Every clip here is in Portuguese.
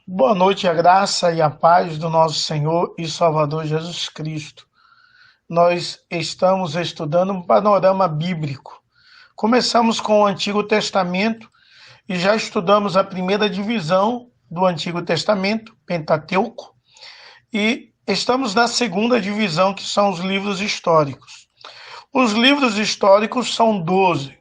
Boa noite, a graça e a paz do nosso Senhor e Salvador Jesus Cristo. Nós estamos estudando um panorama bíblico. Começamos com o Antigo Testamento e já estudamos a primeira divisão do Antigo Testamento, Pentateuco, e estamos na segunda divisão, que são os livros históricos. Os livros históricos são 12: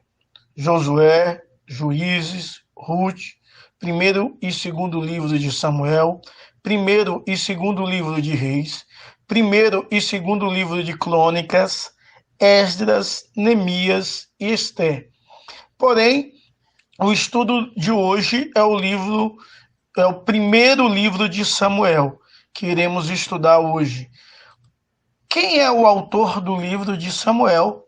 Josué, Juízes, Ruth, primeiro e segundo livro de Samuel, primeiro e segundo livro de Reis, primeiro e segundo livro de Crônicas, Esdras, Neemias e Ester. Porém, o estudo de hoje é o primeiro livro de Samuel, que iremos estudar hoje. Quem é o autor do livro de Samuel?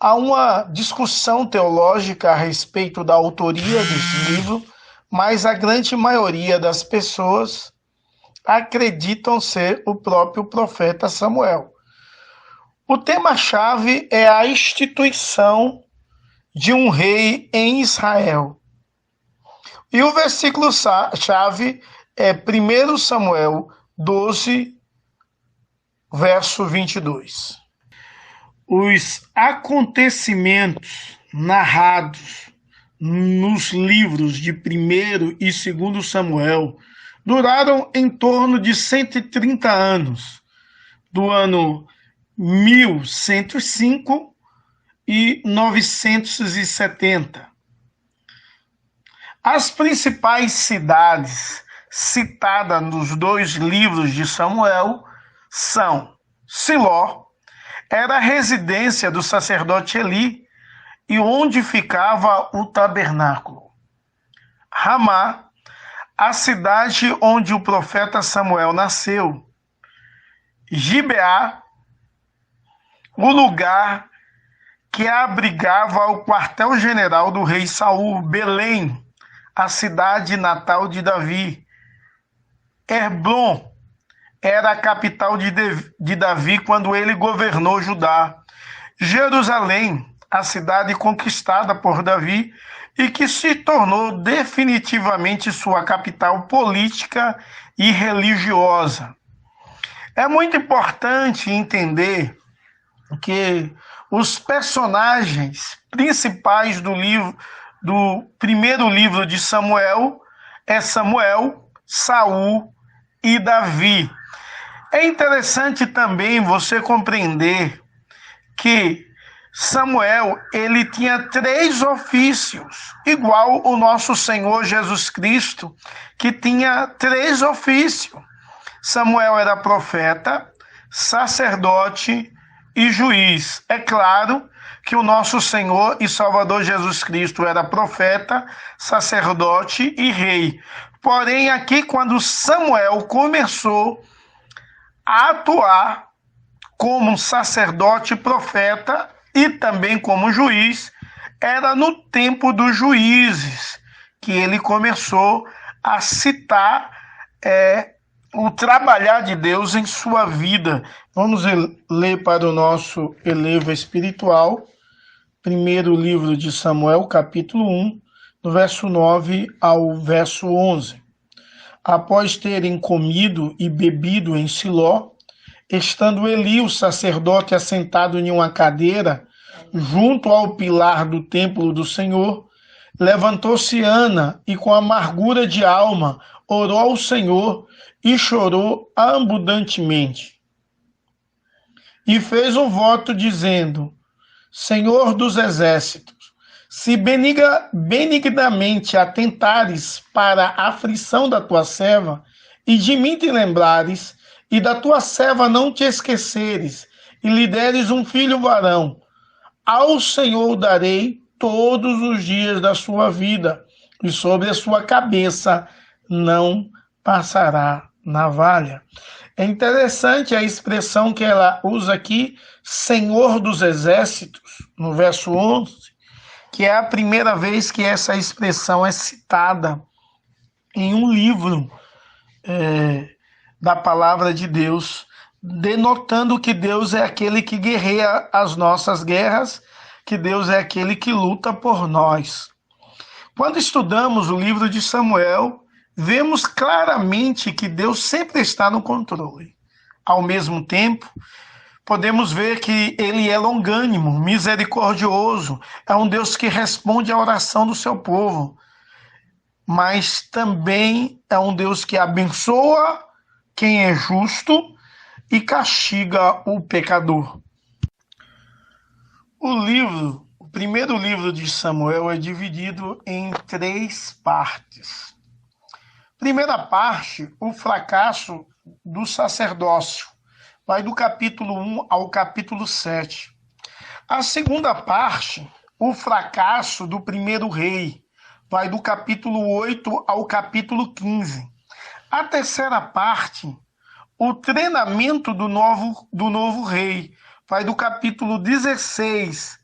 Há uma discussão teológica a respeito da autoria desse livro, mas a grande maioria das pessoas acreditam ser o próprio profeta Samuel. O tema-chave é a instituição de um rei em Israel. E o versículo-chave é 1 Samuel 12, verso 22. Os acontecimentos narrados nos livros de 1 e 2 Samuel duraram em torno de 130 anos, do ano 1105 e 970. As principais cidades citadas nos dois livros de Samuel são Siló, era a residência do sacerdote Eli e onde ficava o tabernáculo. Ramá, a cidade onde o profeta Samuel nasceu. Gibeá, o lugar que abrigava o quartel-general do rei Saul. Belém, a cidade natal de Davi. Hebrom era a capital de Davi quando ele governou Judá. Jerusalém, a cidade conquistada por Davi e que se tornou definitivamente sua capital política e religiosa. É muito importante entender que os personagens principais do primeiro livro de Samuel é Samuel, Saul e Davi. É interessante também você compreender que Samuel, ele tinha 3 ofícios, igual o nosso Senhor Jesus Cristo, que tinha 3 ofícios. Samuel era profeta, sacerdote e juiz. É claro que o nosso Senhor e Salvador Jesus Cristo era profeta, sacerdote e rei. Porém, aqui quando Samuel começou a atuar como sacerdote e profeta e também como juiz, era no tempo dos juízes que ele começou a citar o trabalhar de Deus em sua vida. Vamos ler para o nosso elevo espiritual, primeiro livro de Samuel, capítulo 1, do verso 9 ao verso 11. Após terem comido e bebido em Siló, estando Eli, o sacerdote, assentado em uma cadeira, junto ao pilar do templo do Senhor, levantou-se Ana e, com amargura de alma, orou ao Senhor e chorou abundantemente. E fez um voto dizendo: Senhor dos exércitos, se benignamente atentares para a aflição da tua serva, e de mim te lembrares, e da tua serva não te esqueceres, e lhe deres um filho varão, ao Senhor darei todos os dias da sua vida, e sobre a sua cabeça não passará navalha. É interessante a expressão que ela usa aqui, Senhor dos exércitos, no verso 11, que é a primeira vez que essa expressão é citada em um livro da palavra de Deus, denotando que Deus é aquele que guerreia as nossas guerras, que Deus é aquele que luta por nós. Quando estudamos o livro de Samuel, vemos claramente que Deus sempre está no controle. Ao mesmo tempo, podemos ver que ele é longânimo, misericordioso, é um Deus que responde à oração do seu povo, mas também é um Deus que abençoa quem é justo e castiga o pecador. O primeiro livro de Samuel é dividido em 3 partes. Primeira parte, o fracasso do sacerdócio, vai do capítulo 1 ao capítulo 7. A segunda parte, o fracasso do primeiro rei, vai do capítulo 8 ao capítulo 15. A terceira parte, o treinamento do novo rei, vai do capítulo 16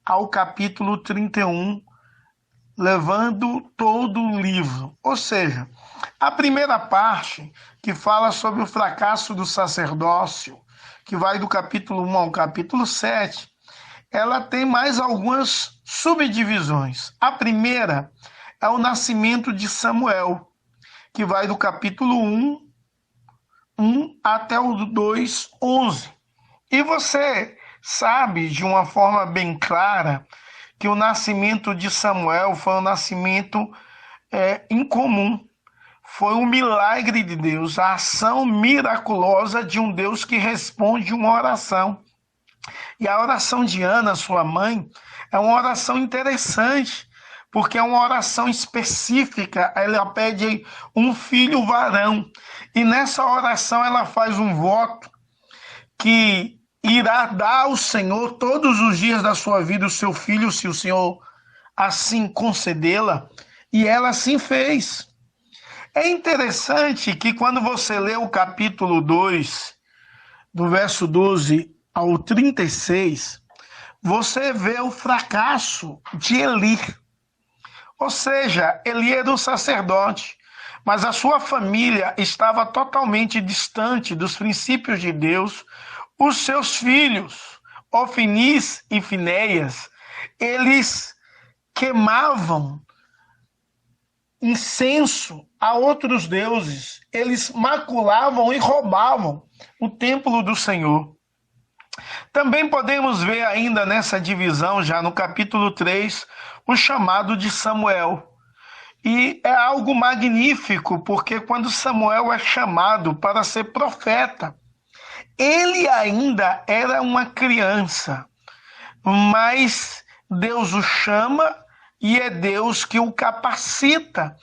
ao capítulo 31, levando todo o livro. Ou seja, a primeira parte, que fala sobre o fracasso do sacerdócio, que vai do capítulo 1 ao capítulo 7, ela tem mais algumas subdivisões. A primeira é o nascimento de Samuel, que vai do capítulo 1 até o 2, 11. E você sabe de uma forma bem clara que o nascimento de Samuel foi um nascimento incomum. Foi um milagre de Deus, a ação miraculosa de um Deus que responde uma oração. E a oração de Ana, sua mãe, é uma oração interessante, porque é uma oração específica. Ela pede um filho varão. E nessa oração ela faz um voto que irá dar ao Senhor todos os dias da sua vida o seu filho, se o Senhor assim concedê-la. E ela assim fez. É interessante que quando você lê o capítulo 2, do verso 12 ao 36, você vê o fracasso de Eli. Ou seja, Eli era um sacerdote, mas a sua família estava totalmente distante dos princípios de Deus. Os seus filhos, Ofnis e Finéias, eles queimavam incenso a outros deuses, eles maculavam e roubavam o templo do Senhor. Também podemos ver ainda nessa divisão, já no capítulo 3, o chamado de Samuel. E é algo magnífico, porque quando Samuel é chamado para ser profeta, ele ainda era uma criança, mas Deus o chama e é Deus que o capacita.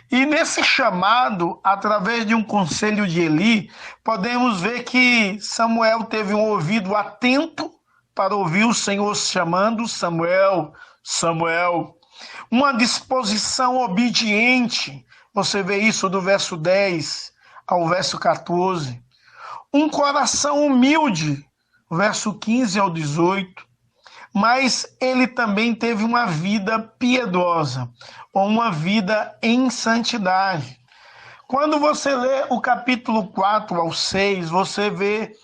E nesse chamado, através de um conselho de Eli, podemos ver que Samuel teve um ouvido atento para ouvir o Senhor chamando Samuel, Samuel. Uma disposição obediente, você vê isso do verso 10 ao verso 14. Um coração humilde, verso 15 ao 18. Mas ele também teve uma vida piedosa, ou uma vida em santidade. Quando você lê o capítulo 4 ao 6, você vê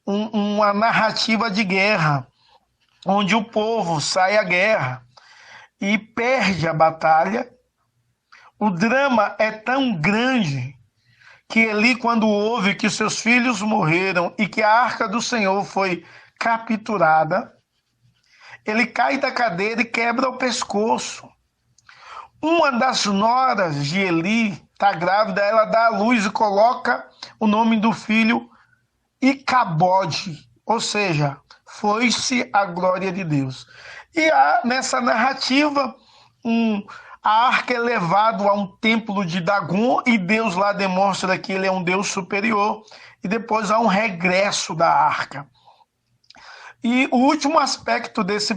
uma narrativa de guerra, onde o povo sai à guerra e perde a batalha. O drama é tão grande que Eli, quando ouve que seus filhos morreram e que a arca do Senhor foi capturada, ele cai da cadeira e quebra o pescoço. Uma das noras de Eli está grávida, ela dá à luz e coloca o nome do filho Icabode, ou seja, foi-se a glória de Deus. E nessa narrativa, a arca é levada a um templo de Dagon e Deus lá demonstra que ele é um Deus superior, e depois há um regresso da arca. E o último aspecto dessa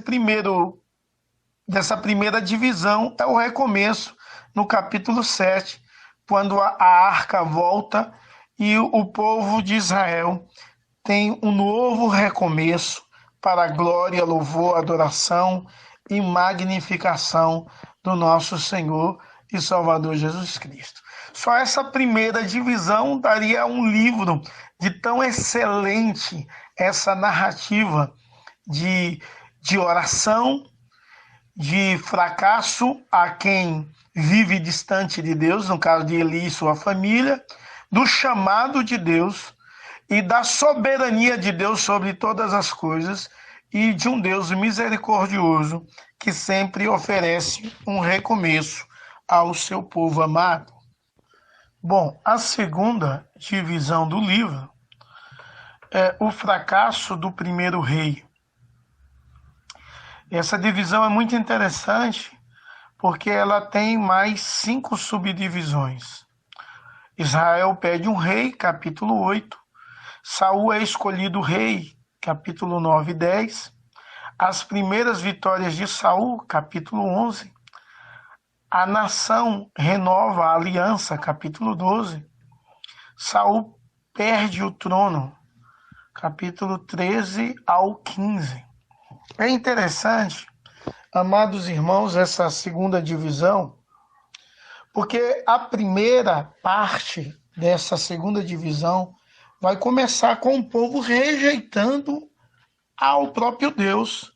primeira divisão é o recomeço, no capítulo 7, quando a arca volta e o povo de Israel tem um novo recomeço para a glória, louvor, adoração e magnificação do nosso Senhor e Salvador Jesus Cristo. Só essa primeira divisão daria um livro de tão excelente essa narrativa de oração, de fracasso a quem vive distante de Deus, no caso de Eli e sua família, do chamado de Deus e da soberania de Deus sobre todas as coisas e de um Deus misericordioso que sempre oferece um recomeço ao seu povo amado. Bom, a segunda divisão do livro é o fracasso do primeiro rei. Essa divisão é muito interessante porque ela tem mais 5 subdivisões. Israel pede um rei, capítulo 8. Saul é escolhido rei, capítulo 9 e 10. As primeiras vitórias de Saul, capítulo 11. A nação renova a aliança, capítulo 12. Saul perde o trono, capítulo 13 ao 15. É interessante, amados irmãos, essa segunda divisão, porque a primeira parte dessa segunda divisão vai começar com o povo rejeitando ao próprio Deus.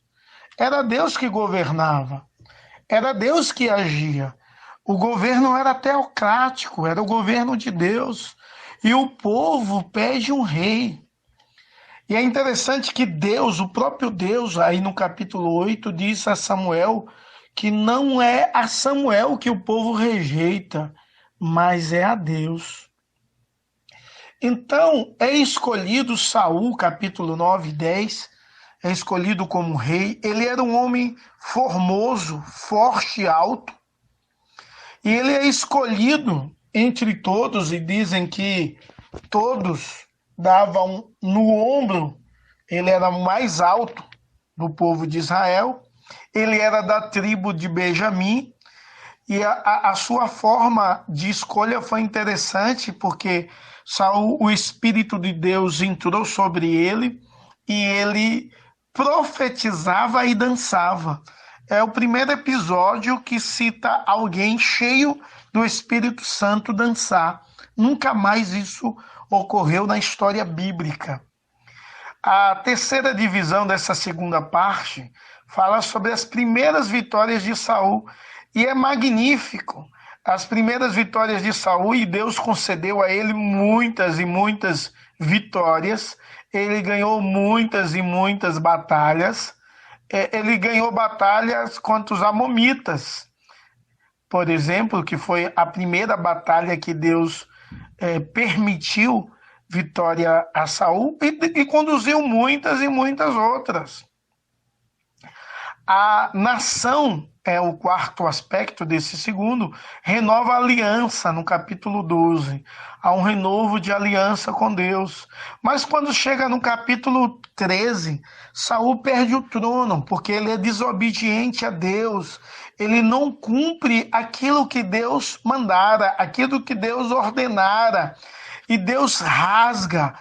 Era Deus que governava, era Deus que agia. O governo era teocrático, era o governo de Deus. E o povo pede um rei. E é interessante que Deus, o próprio Deus, aí no capítulo 8, diz a Samuel que não é a Samuel que o povo rejeita, mas é a Deus. Então, é escolhido Saul, capítulo 9 e 10, é escolhido como rei. Ele era um homem formoso, forte e alto. E ele é escolhido entre todos, e dizem que todos davam no ombro, ele era o mais alto do povo de Israel, ele era da tribo de Benjamim, e a sua forma de escolha foi interessante, porque Saul, o Espírito de Deus entrou sobre ele, e ele profetizava e dançava. É o primeiro episódio que cita alguém cheio do Espírito Santo dançar. Nunca mais isso ocorreu na história bíblica. A terceira divisão dessa segunda parte fala sobre as primeiras vitórias de Saul, e é magnífico. As primeiras vitórias de Saul, e Deus concedeu a ele muitas e muitas vitórias. Ele ganhou muitas e muitas batalhas. Ele ganhou batalhas contra os amonitas, por exemplo, que foi a primeira batalha que Deus permitiu vitória a Saul, e conduziu muitas e muitas outras. A nação, é o quarto aspecto desse segundo, renova a aliança no capítulo 12. Há um renovo de aliança com Deus. Mas quando chega no capítulo 13, Saul perde o trono, porque ele é desobediente a Deus. Ele não cumpre aquilo que Deus mandara, aquilo que Deus ordenara. E Deus rasga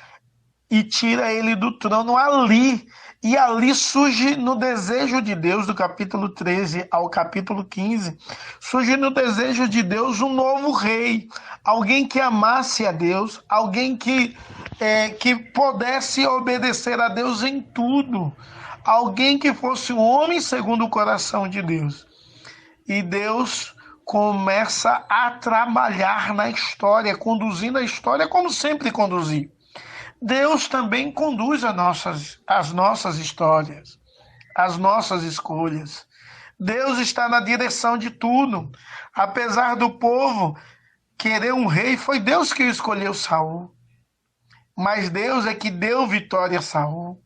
e tira ele do trono ali. E ali surge no desejo de Deus, do capítulo 13 ao capítulo 15, surge no desejo de Deus um novo rei, alguém que amasse a Deus, alguém que pudesse obedecer a Deus em tudo, alguém que fosse um homem segundo o coração de Deus. E Deus começa a trabalhar na história, conduzindo a história como sempre conduziu. Deus também conduz as nossas histórias, as nossas escolhas. Deus está na direção de tudo. Apesar do povo querer um rei, foi Deus que escolheu Saul. Mas Deus é que deu vitória a Saul.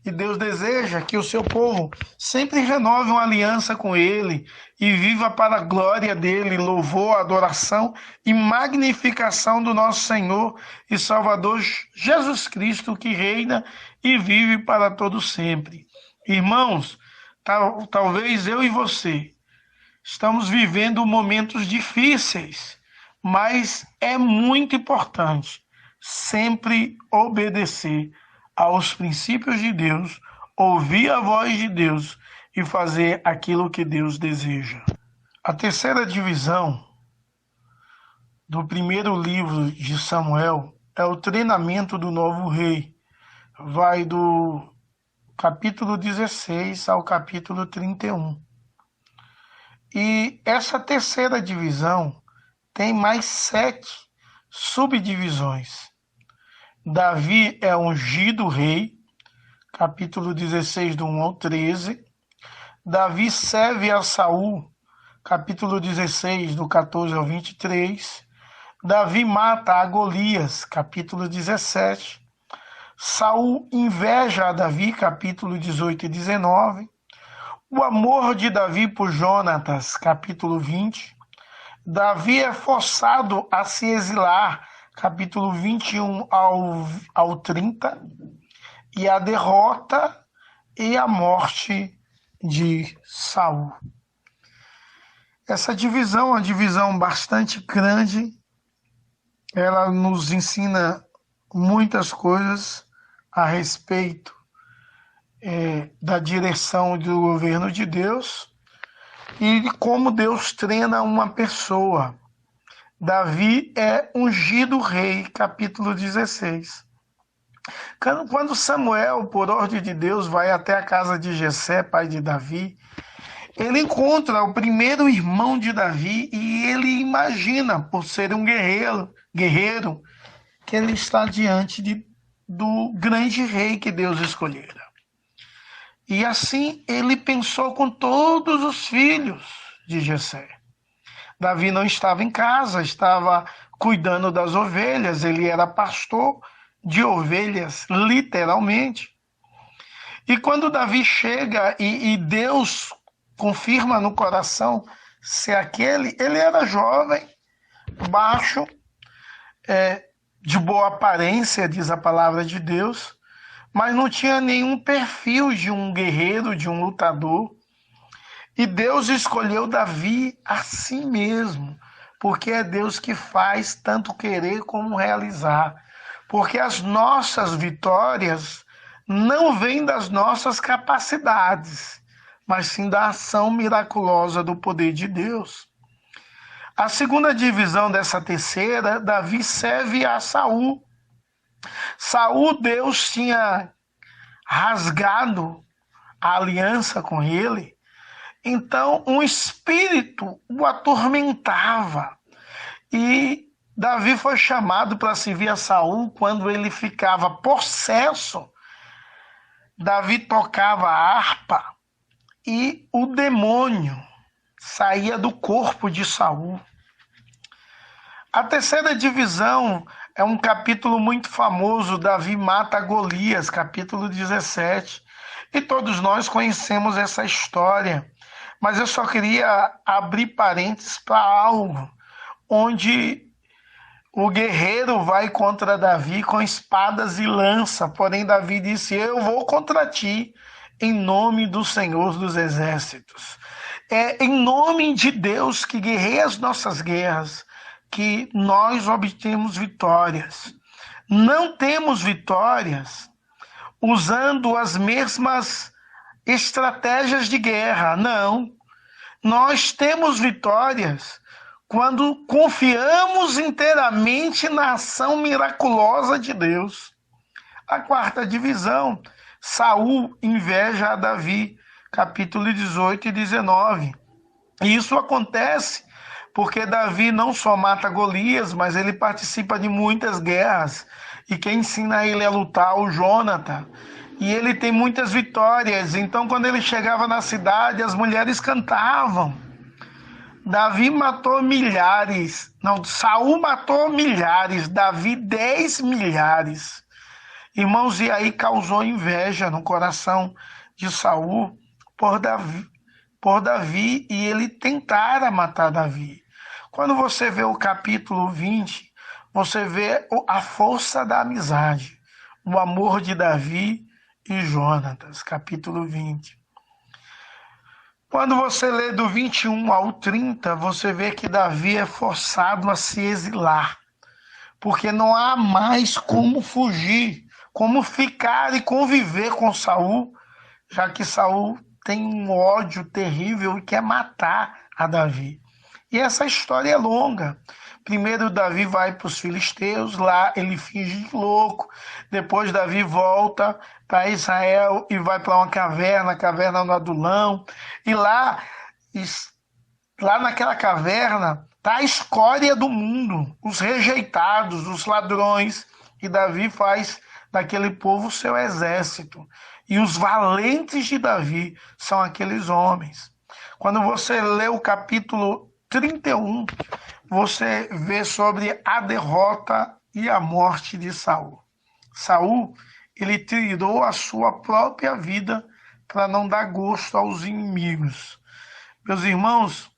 E Deus deseja que o seu povo sempre renove uma aliança com ele e viva para a glória dele, louvor, adoração e magnificação do nosso Senhor e Salvador Jesus Cristo, que reina e vive para todo sempre. Irmãos, talvez eu e você estamos vivendo momentos difíceis, mas é muito importante sempre obedecer aos princípios de Deus, ouvir a voz de Deus e fazer aquilo que Deus deseja. A terceira divisão do primeiro livro de Samuel é o treinamento do novo rei. Vai do capítulo 16 ao capítulo 31. E essa terceira divisão tem mais 7 subdivisões. Davi é ungido rei, capítulo 16, do 1 ao 13. Davi serve a Saul, capítulo 16, do 14 ao 23. Davi mata a Golias, capítulo 17. Saul inveja a Davi, capítulo 18 e 19. O amor de Davi por Jonatas, capítulo 20. Davi é forçado a se exilar, capítulo 21 ao 30. E a derrota e a morte de Saul. Essa divisão é uma divisão bastante grande. Ela nos ensina muitas coisas a respeito da direção do governo de Deus e de como Deus treina uma pessoa. Davi é ungido rei, capítulo 16. Quando Samuel, por ordem de Deus, vai até a casa de Jessé, pai de Davi, ele encontra o primeiro irmão de Davi e ele imagina, por ser um guerreiro, que ele está diante do grande rei que Deus escolhera. E assim ele pensou com todos os filhos de Jessé. Davi não estava em casa, estava cuidando das ovelhas, ele era pastor de ovelhas, literalmente. E quando Davi chega e Deus confirma no coração ser aquele, ele era jovem, baixo, de boa aparência, diz a palavra de Deus, mas não tinha nenhum perfil de um guerreiro, de um lutador. E Deus escolheu Davi assim mesmo, porque é Deus que faz tanto querer como realizar. Porque as nossas vitórias não vêm das nossas capacidades, mas sim da ação miraculosa do poder de Deus. A segunda divisão dessa terceira, Davi serve a Saul. Saul, Deus tinha rasgado a aliança com ele, então um espírito o atormentava. E Davi foi chamado para servir a Saul quando ele ficava possesso. Davi tocava a harpa e o demônio saía do corpo de Saul. A terceira divisão é um capítulo muito famoso, Davi mata Golias, capítulo 17. E todos nós conhecemos essa história. Mas eu só queria abrir parênteses para algo, onde o guerreiro vai contra Davi com espadas e lança, porém Davi disse, eu vou contra ti, em nome do Senhor dos Exércitos. É em nome de Deus que guerreia as nossas guerras, que nós obtemos vitórias. Não temos vitórias usando as mesmas estratégias de guerra, não. Nós temos vitórias quando confiamos inteiramente na ação miraculosa de Deus. A quarta divisão, Saul inveja a Davi, capítulo 18 e 19. E isso acontece porque Davi não só mata Golias, mas ele participa de muitas guerras. E quem ensina ele a lutar é o Jonathan. E ele tem muitas vitórias. Então, quando ele chegava na cidade, as mulheres cantavam. Davi matou milhares. Não, Saul matou milhares. Davi 10 milhares. Irmãos, e aí causou inveja no coração de Saul por Davi, e ele tentara matar Davi. Quando você vê o capítulo 20, você vê a força da amizade, o amor de Davi e Jonatas, capítulo 20. Quando você lê do 21 ao 30, você vê que Davi é forçado a se exilar, porque não há mais como fugir, como ficar e conviver com Saul, já que Saul tem um ódio terrível e quer matar a Davi. E essa história é longa. Primeiro Davi vai para os filisteus, lá ele finge louco. Depois Davi volta para Israel e vai para uma caverna, a caverna do Adulão. E lá Lá naquela caverna está a escória do mundo, os rejeitados, os ladrões, e Davi faz daquele povo seu exército. E os valentes de Davi são aqueles homens. Quando você lê o capítulo 31, você vê sobre a derrota e a morte de Saul. Saul, ele tirou a sua própria vida para não dar gosto aos inimigos. Meus irmãos,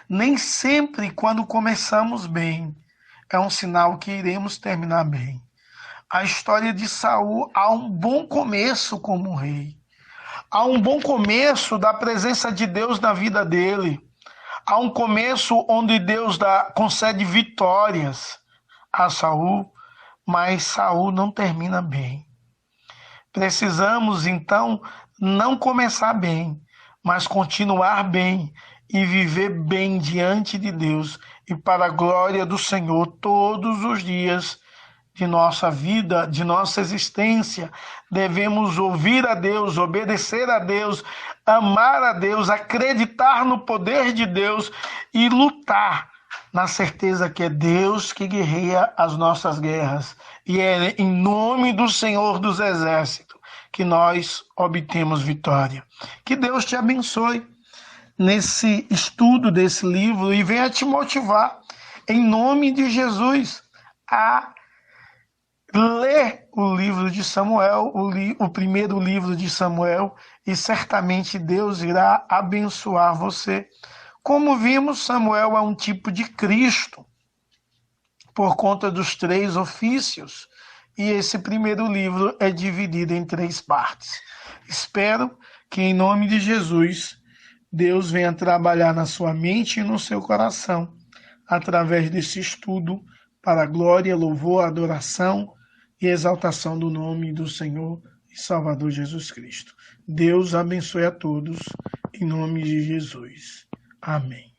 nem sempre quando começamos bem é um sinal que iremos terminar bem. A história de Saul há um bom começo como rei. Há um bom começo da presença de Deus na vida dele. Há um começo onde Deus concede vitórias a Saul, mas Saul não termina bem. Precisamos, então, não começar bem, mas continuar bem e viver bem diante de Deus e para a glória do Senhor todos os dias de nossa vida, de nossa existência. Devemos ouvir a Deus, obedecer a Deus, amar a Deus, acreditar no poder de Deus e lutar na certeza que é Deus que guerreia as nossas guerras. E é em nome do Senhor dos Exércitos que nós obtemos vitória. Que Deus te abençoe nesse estudo desse livro e venha te motivar, em nome de Jesus, a ler o livro de Samuel, o primeiro livro de Samuel, e certamente Deus irá abençoar você. Como vimos, Samuel é um tipo de Cristo, por conta dos 3 ofícios, e esse primeiro livro é dividido em 3 partes. Espero que, em nome de Jesus, Deus venha trabalhar na sua mente e no seu coração, através desse estudo, para a glória, louvor, adoração e exaltação do nome do Senhor e Salvador Jesus Cristo. Deus abençoe a todos, em nome de Jesus. Amém.